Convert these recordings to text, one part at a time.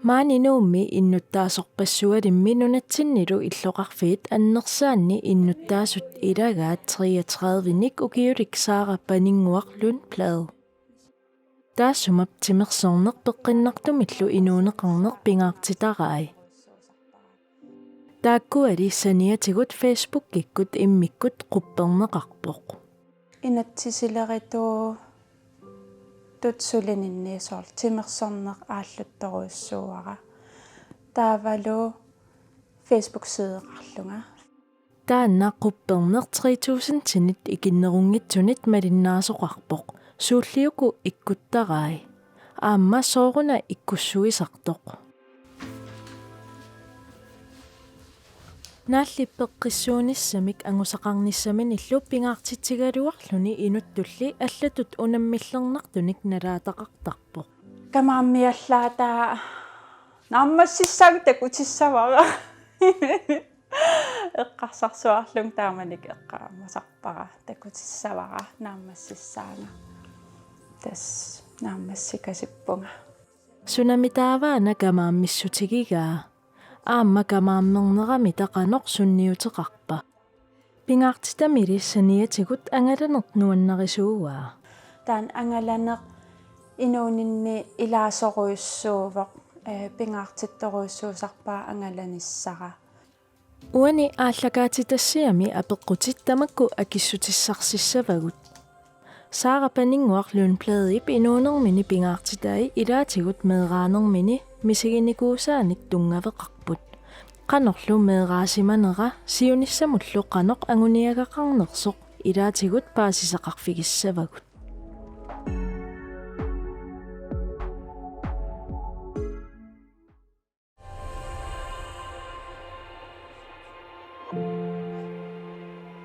Maaninnuummi innutaasorpassualimmi nunatsinnilu illoqarfiit annersaanni innuttaasut ilagaat 33nik ukiulik Saara paninguarlun plade. Taassumap timersorneq peqqinnartumillu inuuneqarneq pingaartitarai. Taakkuali saniatigut Facebook-ikkut immikkut qupperneqarpoq. Inatsisileritu tutsulininniisoor timersorneq aalluttoruissuara. Taavalu Facebook-sideqarlunga. Taanna qupperneq 3000 tinit ikinnerungitsunit malinnaasoqarpoq. Suulliuku ikkuttarai. Aamma sooruna ikkussuisartoq. Naallippeqqissuunissamik angusaqarnissaminillu pingaartitigaluarluni inuttulli allatut unammillernertunik nalaataqartarpoq. Kamaammiallaataa naammassissaami takutissavara. Eqqarsarsuarlung taamanik eqqaamasarpara takutissavara naammassissaanga. Tas naammassikasippunga. Sunamitaavaana kamaamissutigigaa. Aamma kamaammernerami taqanoq sunniuteqarpa. Pingaartitamili saniatigut angalaneq nuannarisuuaa. Taan angalaneq inuuninni ilaasoruissuuvoq pingaartittoruissuusarpaa angalanissara. Uani aallakaatitassiami apeqqutit tamakku akissutissarssavagut. Saara paninguarlun pladeip inuunermini pingaartitai ilaatigut meeraanermini misiginikuusaanik tungaveqarput. Qanorlu meeraasimanera siunissamullu qanoq anguniagaqarnersoq ilaatigut paasisaqarfigissavagut.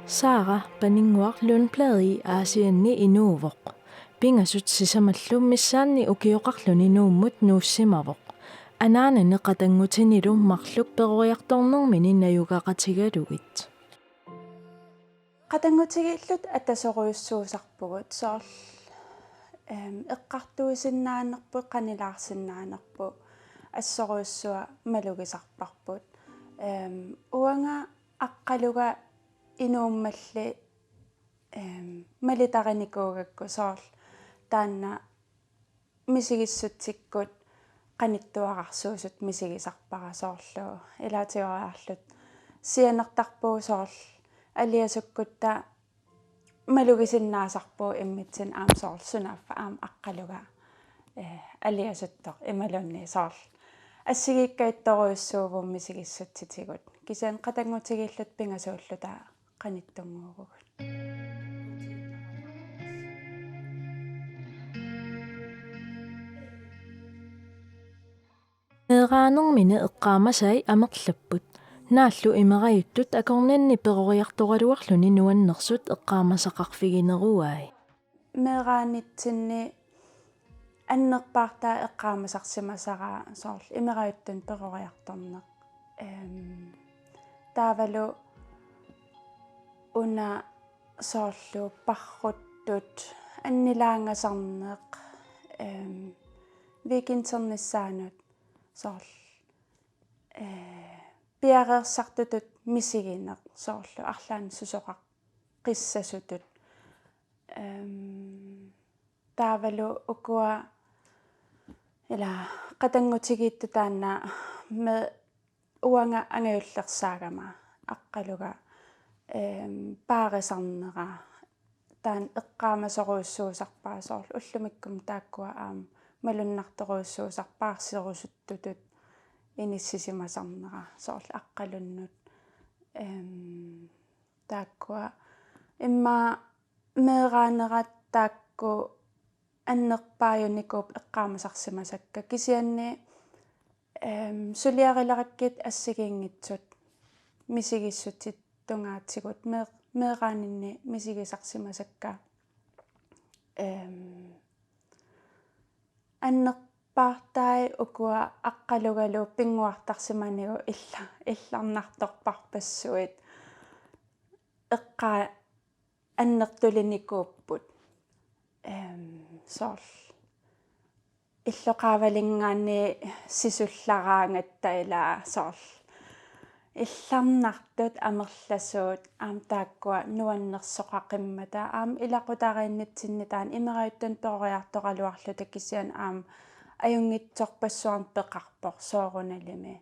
Saara paninguarlun pladi aasianni inuuvoq. Pingasut sisamallu missaanni ukioqarluni nuummut nuussimavoq. Anaanani qatangutinilu marluk peruiartornermini najugaqatigalugit. Qatangutigillut atasoruissuusarpugut soorl eqqartuisinnaanerput qanilaarsinnaanerput assoruissua malugisarparput. Uanga aqqaluga inuummalli malitarinikuugakku soorl taanna misigissuttikkut qanittuaqarsuusut misigisarpara soorlu ilaatioraallut sianertarpuu soorl aliasukkutta malugisinnaassarpuu immitsin aam soorl sunaffa aam aqqaluga aliasuttoq imalunni soorl ассигиккаиттаруйссуувум мисигиссутситигут кисаан qatangutигиллут пингасууллута qanittunguugugut Meeraanermine eqqaamasai amerlapput. Naallu imerajuttut akornanni peroriartoraluarluni nuannersut eqqaamasaqarfigineruai. meeraanitsinni аннерпаарта эққаамасарсимасараа соорл имераjuttun перориарторнеq таавалу уна соорлу парруттут аннилаангасарнеq викинтернissaanut соорл пиареерсартутут мисигинеq соорлу арлаан сусоқақ қиссасутут таавалу укуа ила qatangutigiittu taanna me uanga angayullersаагама аққалуга паарисарнера таан эққаамасоруйссуусарпаа соорлу уллумиккум тааккуа аам малуннарторуйссуусарпаарсерусуттутут иниссисимасарнера соорлу аққалуннут тааккуа имма meeraanеrat таакку аннерпааюникууп эққаамасарсимасакка кисианни сулиарилераккит ассигиингитсут мисигиссутит тунгаатсигут meeraanинни мисигисарсимасакка аннерпаартай укуа аққалугалу пингуартарсиманигу илларнарторпарпассуит эққаа аннертулиникууппут соорл иллоqaavalingaanni sisullaraangatta ilaa soorl илламнартут амерласуут аам тааккуа нуаннерсоқақиммата аам илақутарииннитсинни таан имераюттан ториарторалуарлу таккисиан аам аюнгитсорпассуарн пеқарпор сооруналими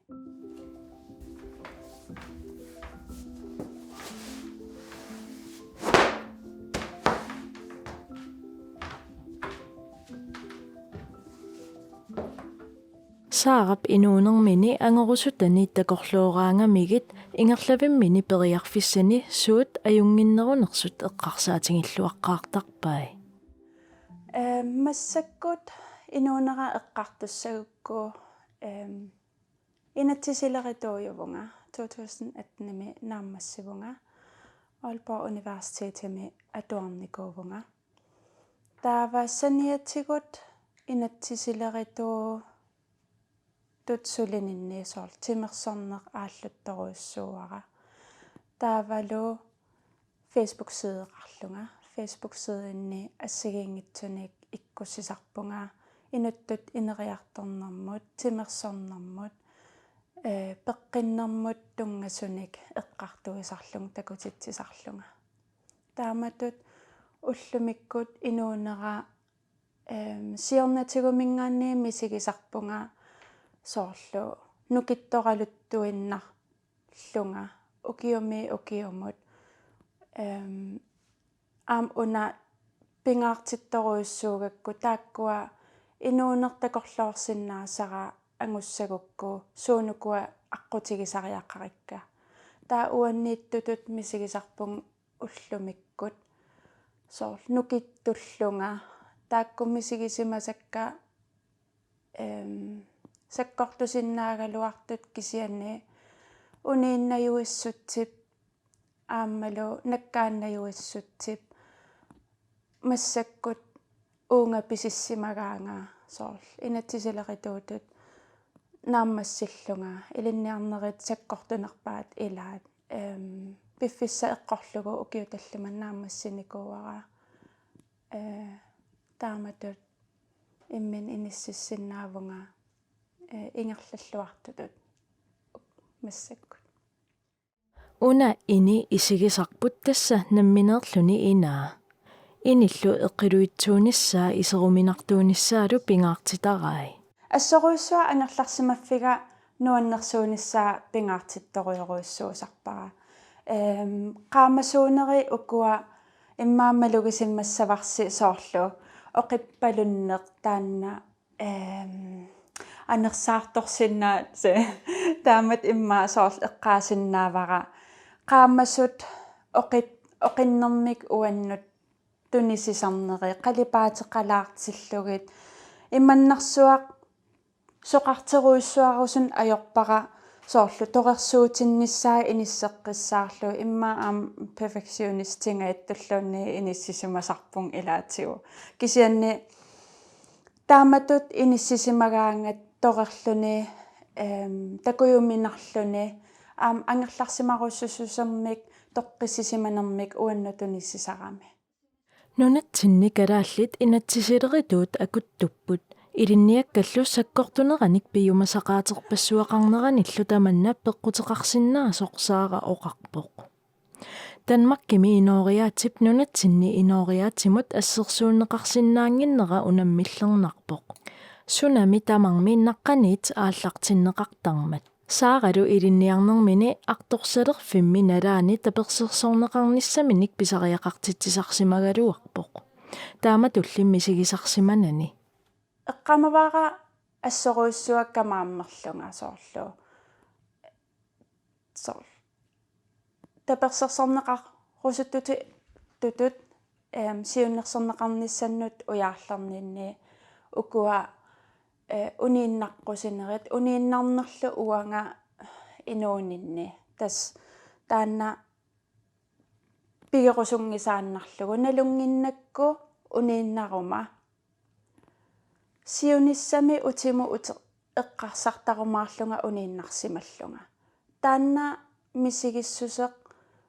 Saarap inuunermini angerusutani takorluoraangamigit ingerlavimmini periarfissani suut ajunginnerunersut eqqarsaatingilluaqqaartarpai. массаккут инуунера эққартуссагукку инатсисилеритуйувнга 2018-ми нааммассивунга Aalborg Universitetimi atuarnikuvunga taava saniatигут инатсисилеритуу tutsulininniisoor timersorneq ааллутторуйссууара таавалу Facebook sideqarlunga Facebook sideинни ассагиингитсуник иккуссисарпунга инуттут инериарторнэрмут тимерсорнэрмут пеққиннэрмут тунгасуник эққартуисарлунг такутитсисарлунга тааматут уллумиккут инуунера сиорнатигумингаанни мисигисарпунга соорлу нукитторалуттуиннарлунга укиумут аам уна пингаартитторуйссуугакку тааккуа инуунертакорлоорсиннаасара ангуссагукку суунукуа аққутигисариаққарикка таа уаннииттутут мисигисарпун уллумиккут соорлу нукиттуллунга таакку мисигисимасакка саккортусиннаагалуартут кисианни унииннаюиссутсип ааммалу наккааннаюиссутсип массаккут уунга писиссимагаанга соорлу инатсисилеритуутут нааммассиллунга илинниарнерит саккортунерпаат илаат пиффисса эққорлугу укиуталлуман нааммассиникууара тааматут иммин иниссиссиннаавунга ингерллуартутут массаккут Una ini isigisarput tassa nammineerluni inaa. Inillu eqqiluitsuunissaa iseruminartuunissaalu pingaartitarai. ассоруйссуа ангерларсимаффига нуаннерсуунissaa пингаартитторуйоруйссуусарпара qaamasuuneri ukua иммаамалугисиммассаварси соорлу оқиппалуннеқ таанна анерсаарторсиннаат се таамат иммаа соорл эққаасиннаавара qaammasut оқиннэрмик уаннут тунисисарнери қалипаатеқалаартиллугит имманнарсуақ соқартеруйссуарусун ajorpara соорлу торерсуутиннissaa иниссеққиссаарлу иммаа аам перфекционистинга иттуллуунни иниссисимасарпун илаатигу кисианни тааматут иниссисимагаангат торерлуни такуйуминарлуни аам ангерларсимаруссусусермик тоққиссисиманермик уаннутуниссисарами Nunatsinni kalaallit inatsisilерituut akuttupпут илинниаккаллу саккортунераник пиюмасақаатерпассуақарнераниллу таманна пеққутеқарсиннаа соқсаара оқарпоқ Danmarkimi inooriaatip nunatsinni inooriaatimut ассерсууннеқарсинаангиннера унаммиллернарпоқ Tsunami tamarmi naqqaniit ааллартиннеқартармат Saaralu ilinniarnermini artorsalerfimmi nalaani tapersersorneqarnissaminik pisariaqartitsisarsimagaluarpoq taamatullimmi sigisarsimanani эққамаваара ассоруйссуаккамааммерлунга соорлу таперсерсорнеқаррусуттути тутут сиуннерсорнеқарниссаннут уяарларнинни укуа унииннаққусинерит унииннарнерлу уанга инуунинни тас таанна пигерусунгисааннарлугу налунгиннакку унииннарума сиуниссами утиму эққарсартарумаарлунга унииннарсималлунга таанна мисигиссусеқ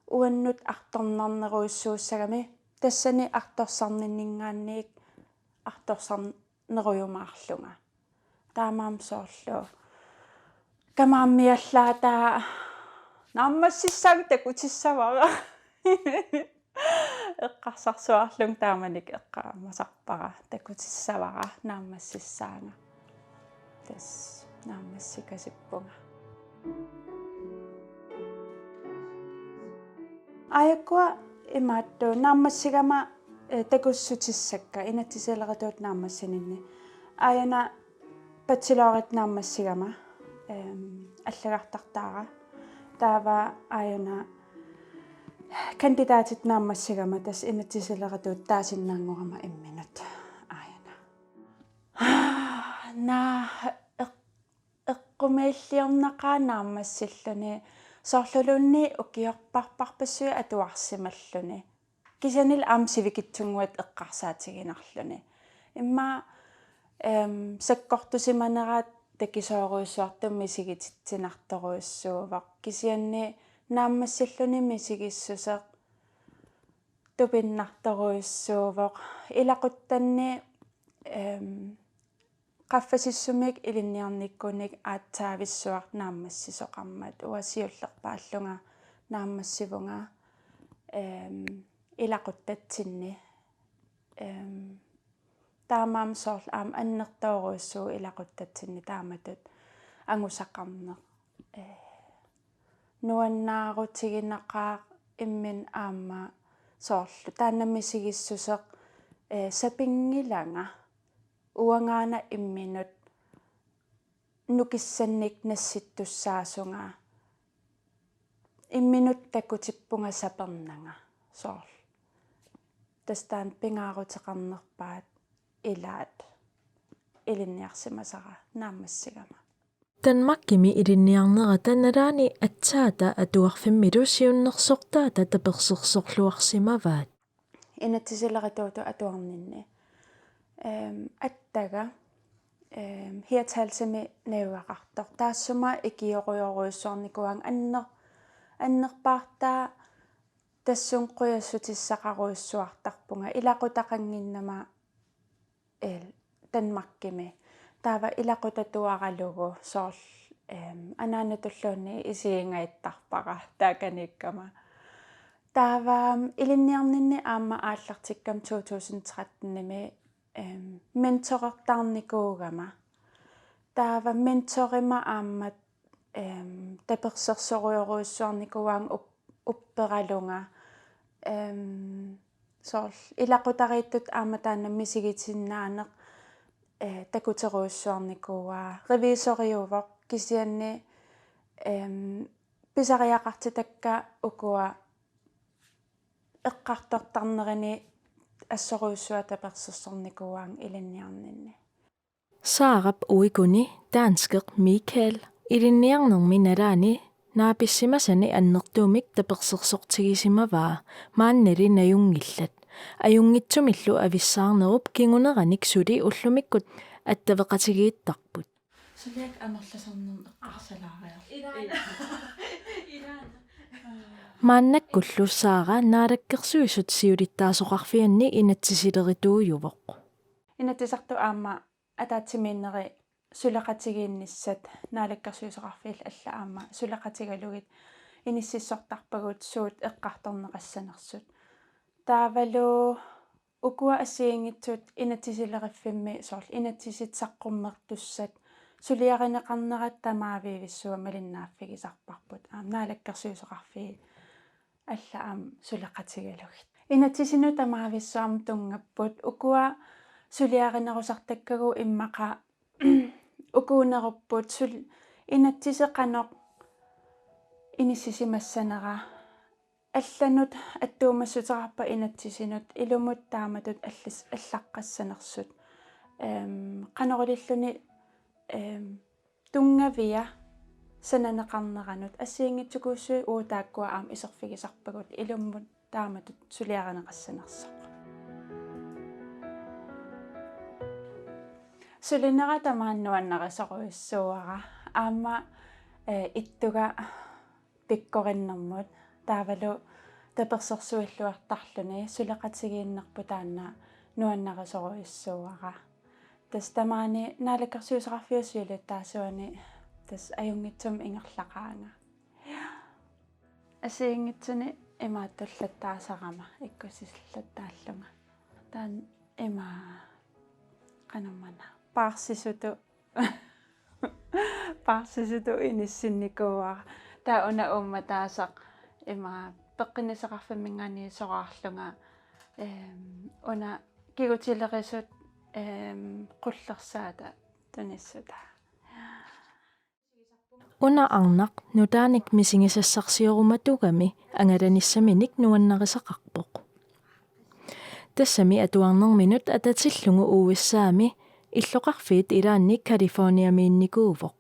уаннут арторнарнеруйссууссагами тассани арторсарниннингаанниик арторсарнеруйумаарлунга таамаамсоорлу камааммиаллаата нааммассиссааг такутиссавара эққарсарсуарлун тааманик эққаамасарпара такутиссавара нааммассиссаага тас нааммассикасиппунга аяккуа имаатту нааммассигама такуссутиссакка инатсиселератуут нааммассининни аяна патсилоорит нааммассигама аллагартартаара таава аяна кандидатит нааммассигама тас инатсиселератуут таасиннаангорама имминут аяна на эққумииллиорнақаа нааммассиллуни соорлулуунни укиорпарпарпассуи атуарсималлуни кисанил аамсивикитсунгуат эққарсаатигинарлуни имма саккортусиманераат такисооруйссуартум мисигититсинарторуйссуувақ кисианни нааммассиллуни мисигиссусеқ тупиннарторуйссуувоқ илақуттанни qaffasissumik ilinniarnikkunik aatsaavисsuart naammassisoqarmat uasiullerpaalluga naammassivunga ilaquttatsinni taamaam soorl aam annertooruussuu ilaquttatsinni taamatut angusaqarneq nuannaarutiginaqqaaq immin aamma soorlu taannamisigissuseq sapingilanga uangaana imminut nukissannik nassittussaasunga imminut takutippunga sapernanga soorl tastaan pingaaruteqarnerpaat ilaat ilinniarsimasara naammassigama Danmarkimi ilinniarnera tanalaani atsaata atuarfimmilusiunnersortaata tapersersorluarsimavaat inatsiseleratuutu atuarninni аттага хиатаалсами науақартор таассума икиоруйоруйссуарникуан аннерпаартаа тассун қуяссутиссақаруйссуартарпунга илақутақангиннама Danmarkими таава илақутатуаралугу соорл анаанатуллуунни исиингайттарпара тааканиккама таава илинниарнинни аама ааллартиккам 2013-ними mentorertarnikuugama taava mentorima aammat tapersersoruyoruissuarnikuang upperalunga soorl ilaqutariittut aama taannammisigitinnaaneq takuteruissuarnikuaa revisoriuvoq kisianni pisariaqartitakka ukua eqqartortarnerini assoruussua tapersersornikuang ilinniarninni Saarap uikuni danskeq Michael ilinniarnermi nalaani naapissimasani annertuumik tapersersortigisimavaa maannali najungillat ajungitsumillu avissaarnerup kinguneranik suli ullumikkut attaveqatigiittarput suliak anerlasarnerm eqqarsalaaria maannakkullu Saara naalakkersuisut siulittaasoqarfianni inatsisilеритуujuvoq inatsisartu aama ataatsimiinneri sulaqatigiinnissat naalakkersuisoqarfiil alla aama sulaqatigalugit inississortarpagut suut eqqartorneqassanersut taavalu ukua assiingitsut inatsisileriffimmi soorl inatsisitsaqqummertussat suliarineqarnerat tamaaviivissua malinnaaffigisarparput aam naalakkersuisoqarfiil alla aam sulaqatigalugit inatsisinu tamaavissuam tungapput ukua suliarinerusartakkagu immaqa ukuunerupput sul inatsiseqanoq inissisimassanera алланут аттуумассутерарпа инатсисинут илумут тааматут аллаққассанерсут канорулиллуни тунгавиа сананеқарнеранут ассиингитсукууссуи уутааккуа аам исерфигисарпагут илуммут тааматут сулиаранеқассанерсоқ сулинера тамааннуаннерисоруйссууара аама иттуга пиккориннэрмут таавалу таперсерсуиллуартарлуни сулеқатигииннерпу таанна нуаннерисоруйссууара tas tamaani naalakkersuusaqarfiusuilu taasuani tas ajungitsum ingerlaqaanga asiingitsuni imaattullataasaaqama ikkusillattaallunga taan ima qanammana paarsisutu inissinnikua taa una ummataasaq ima peqqinissaqarfammingaani soqaarlunga una kigutilerisut qullersaata tunissuta Una arnaq nutaanik misingisassarsiorumatuugami angalanissaminik nuannaqisaqarpoq. Tassami atuarnerminut atatillungu uussaami illoqarfiit ilaanni Californiamiinnikuuvoq.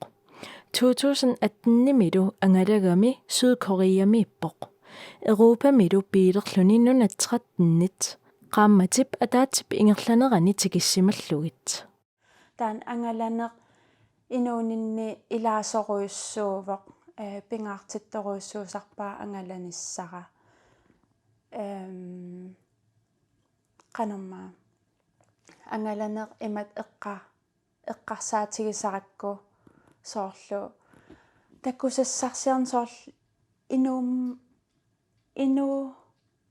2018-nimilu angalagami Sydkoreamiippoq. Europamilu piilerluni nunattrattennit. Qaammatip ataatip ingerlanerani tikissimallugit. taan angalaneq inuuninni ilaasoruissuuvoq pingaartittoruissuusarpaa angalanissara qanermaa angalaneq imat eqqarsaatigisarакку soorlu takkusassarsiarn soorl inu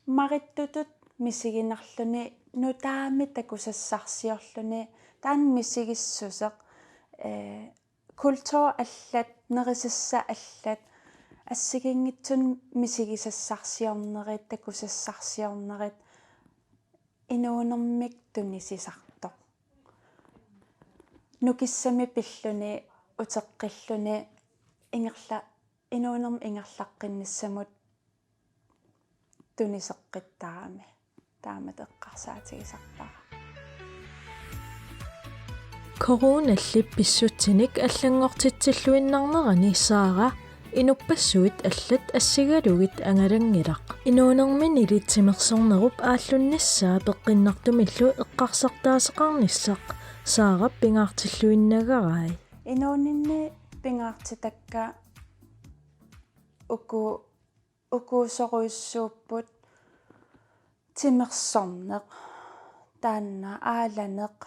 marittutut misiginarluni nutaami takkusassarsiorluni taan misigissuseq kultur allat nerisassa allat ассигингитсун мисигисассарсиорнерит такусассарсиорнерит инуунэрмик тунисисартоқ нукиссами пиллуни утеққиллуни ингерла инуунерм ингерлаққинниссамут тунисеққиттарами таамат эққарсаатигисарпара Короналлип писсутсиник аллангортитсиллуиннарнерани саара инуппассуит аллат ассигалугит ангалангилақ инуунермин илитсимерсорнеруп ааллуннассаа пеққиннартумиллу эққарсартаасеқарниссақ саарап пингаартиллуиннагарай инуунинни пингаартитакка укуусоруиссууппут тимерсорнеқ таанна ааланеқ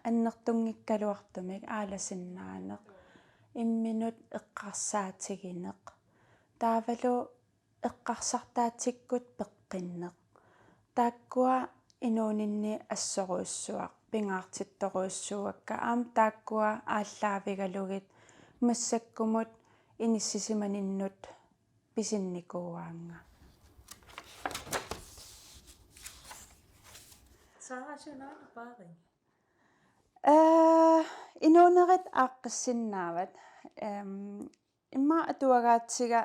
аннертунгиккалуартумик ааласиннаанеқ имминут эққарсаатигинеқ таавалу эққарсартаатиккут пеққиннеқ тааккуа инуунинни ассоруиссуақ пингаартитторуиссуакка аам тааккуа ааллаавигалугит массаккумут иниссисиманиннут писинникууаанга саарасунаана паарин инуунерит ааққиссиннаават имма атуагаатсига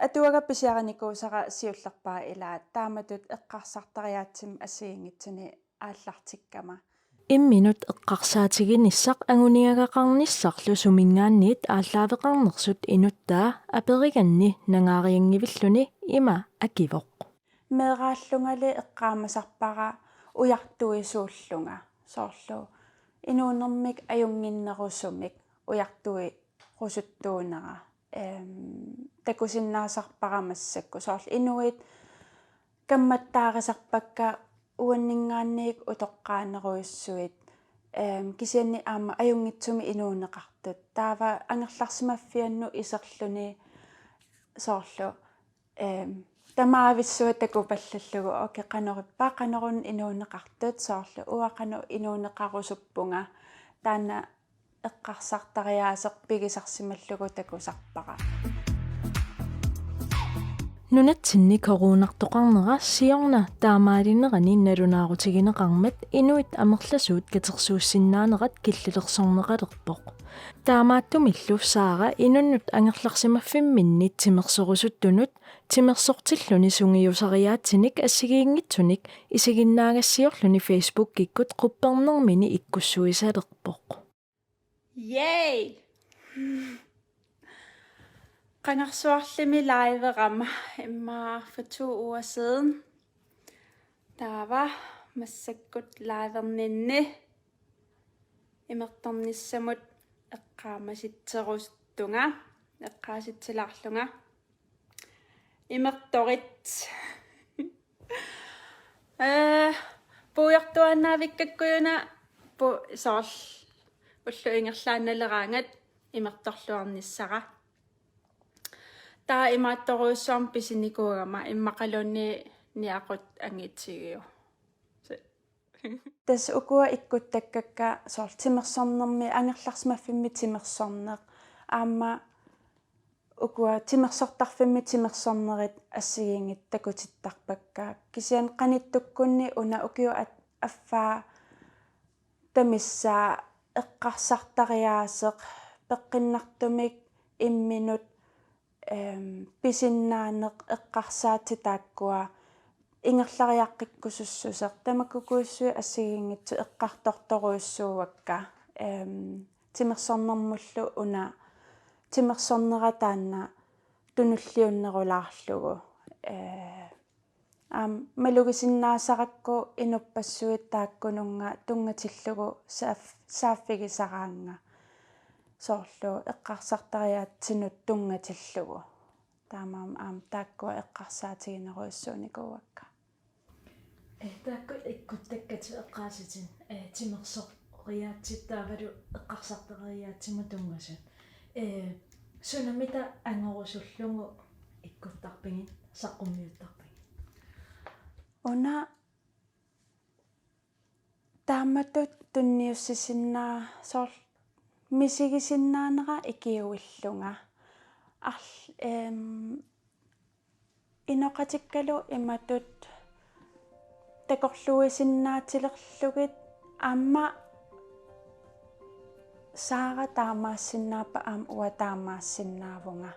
атуагапписиараникуусара сиуллерпаа илаат тааматут эққарсартариаатсим ассигингитсуни ааллартиккама имминут эққарсаатигиниссақ агуниагақарниссарлу сумингаанниит ааллаавеқарнерсут инуттаа апериганни нангаариангивиллуни има акивоқ меэрааллунгали эққаамасарпара уяртуисууллунга соорлу инуунэрмик аюнгиннерусумик уяртуи русуттуунера такусиннаасарпарамассакку соорл инуит камматтаарисарпакка уаннингаанниик утоққаанеруиссуит кисианни аама аюнгитсуми инуунеқартут таава ангерларсимаффианну исерлүни соорлу тамаависсуатаку паллаллугу оке канериппаа канерун инуунеқартут соорлу уақану инуунеқарусуппунга таана эққарсартариаасеқ пигисарсималлугу такусарпара нунатсинни коронартоқарнера сиорна таамаалинерани налунаарутигинеқармат инуит амерласуут катерсууссиннаанерат киллилерсорнеқалерпоқ таамааттумиллу саара инуннут ангерларсимаффимминни тимерсорусуттунут тимерсортиллуни сунгиусариаатсиник ассигиингитсуник исигиннаагассиорлуни Facebook киккут қуппернермини иккуссуисалерпоқ Yay! Qangersuarlimi liveram imma for 2 uger siden. Der var massakkut liverninni imertornissamut eqqaamasitserustunga eqqaasitsillarlunga imertorit puujartuannaavikkakkuuna по сорл уллуингерлаанналераангат имерторлуарниссара таа имаатторуусsuarm писиникуугама иммақалуунни ниақут ангитсигиу тас укуа иккуттаккакка сорл тимерсорнерми ангерларсмаффимми тимерсорнеқ аама укуа тимерсортарфимми тимерсорнерит ассигингит такутиттарпаккаа кисиан қаниттуккунни уна укиу аффаа тамиссаа эққарсартариаасеқ пеққиннартумик имминут писиннаанеқ эққарсаати тааккуа ингерлариаққиккусуссусеқ тамаккукууссуи ассигингитсу эққарторторуйссууакка тимерсорнэрмуллу уна тимерсорнератаанна тунуллиуннерулаарлугу малугисиннаасаракку инуппассуит тааккунунга тунгатиллугу сааффигисараанга соорлу эққарсартариаатсинут тунгатиллугу таамаам тааккуа эққарсаатигинеруйссууникууакка таакку иккуттаккати эққааситин тимерсориаатситтаавалу эққарсартариаатсиму тунгасат сунамита ангорусуллугу иккуттарпигин саққуммиуттарпигин уна тааматут тунниуссисиннаа соор мисигисиннаанера икиуиллунга иноқатиккалу иматут такорлуисиннаатилерлугит аама саара таамаассиннаапа уа таамаассиннаавунга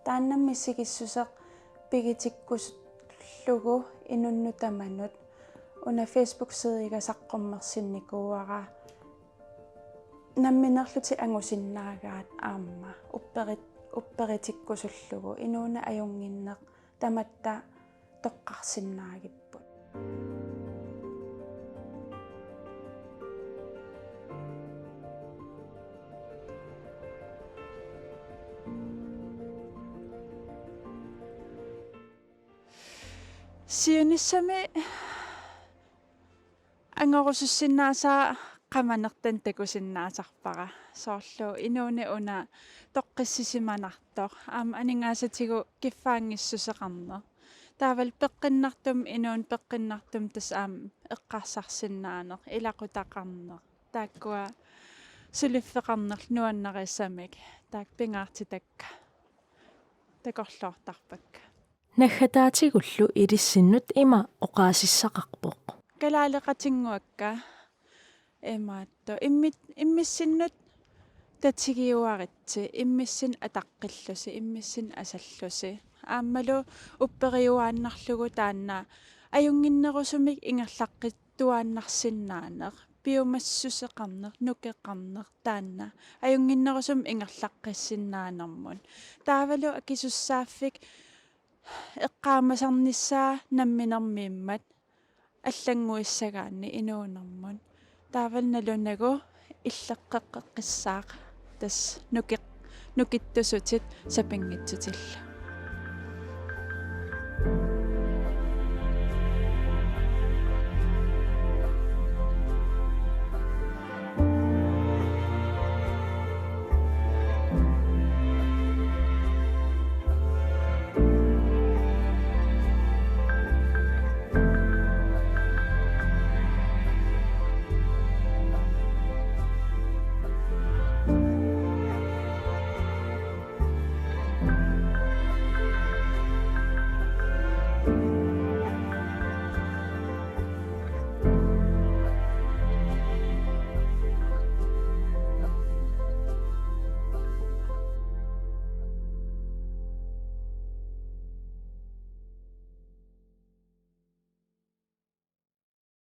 тааннамми сигиссусеқ пигитиккуслугу инуннутаманут уна Facebook сиига саққуммерсинникууара намминерлути ангусиннаагаат аама упперитиккусуллугу инууна аюнгиннеқ таматта тоққарсиннаагиппут сиунissami ангорусуссиннаасаа qamanertan takusinnaasarpara soorlu inuuni una toqqissisimanartoq aama aningaasatigu kiffaangissuseqarner taaval peqqinnartum inuun peqqinnartum tas aam eqqarsarsinnaaneq ilaqutaqarneq taakkua suliffeqarnerl nuannerissamik taak pingaartitakka takorluortarpakka наггатаатигуллу илиссиннут има оқаасиссақарпоқ калаалеқатингуакка эмаатто иммиссиннут татсигиуаритси иммиссин атаққиллуси иммиссин асаллуси ааммалу уппериуааннарлугу таанна аюнгиннерусумик ингерлаққиттуааннарсиннаанеқ биумассусеқарнер нукеқарнер таанна аюнгиннерусум ингерлаққиссиннаанермун таавалу акисуссааффик эққаамасарниссаа намминермииммат аллангуиссагаанни инуунэрмун таавалналунагу иллеққеққиссаақ тас нукиттусутит сапингитсутилла